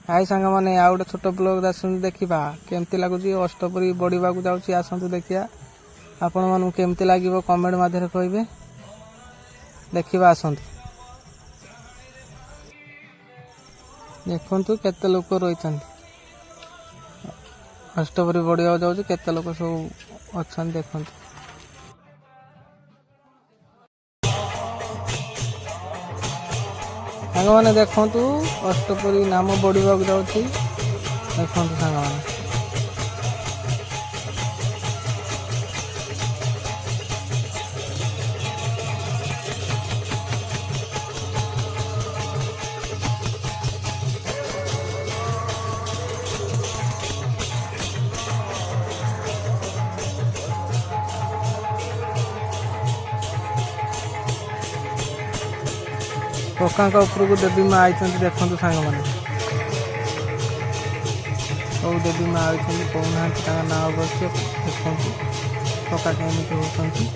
हाय सांग मैंने आउ गोटे छोट ब्लॉग आसतु देखा केमती लगुच अष्टपरी बढ़ा जाऊँगी आसतु देखिया आपण मानू केमती लगे कमेंट मध्य कहे देखा आसतु देखु केते लोक रही अष्टपरी बढ़िया जाऊँगी केते लोक सब अच्छा देखु सांग मैंने देखु अष्टपरी नाम बढ़ा जाऊँगी देखु सांग मैंने पक्का उपरको देवी माँ आई देखु सांग मैंने सब देवी माँ आई कहना ना अवश्य देखु पक्का केमी होती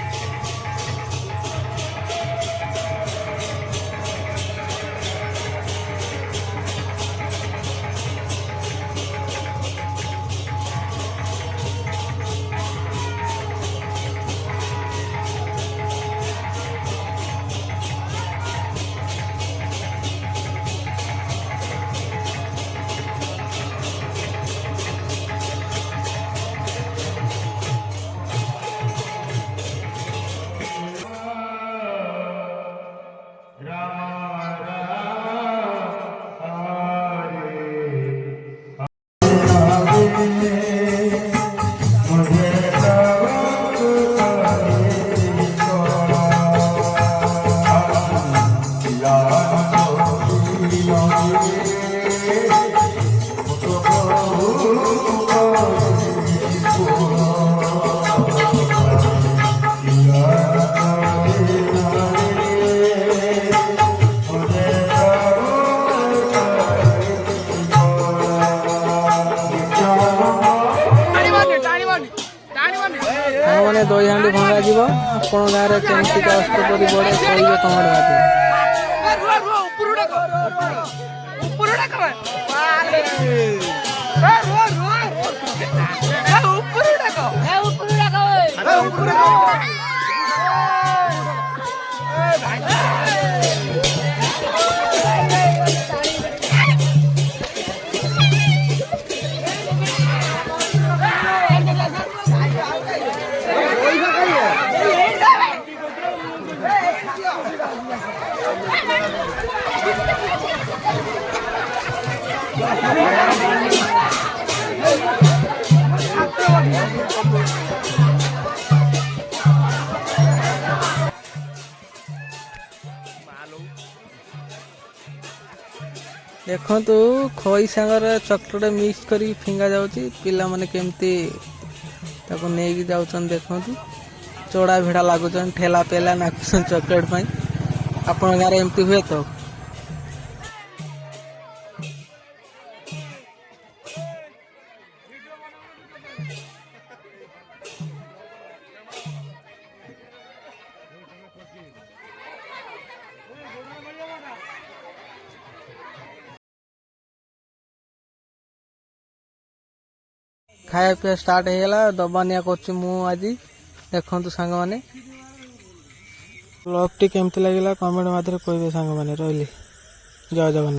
मैंने दही हांडी भंगा जीव आपण गाँव में केमती अष्टपरी बढ़े कहे कमेंट देखु खई सांगर चॉकलेट मिक्स कर फिंगा जाऊँगी पिला माने केमती नहीं जाऊँ देखु चौड़ा भिड़ा लगुच ठेला पेला नाकुन चॉकलेट पाई आपण गाँव एमती हुए तो खाया पीया स्टार्ट होगा दबानिया कर देखु सांग मैंने ब्लॉग टी केमती लगे कमेंट मध्य कहे सांग मैंने रही जय जगन्नाथ।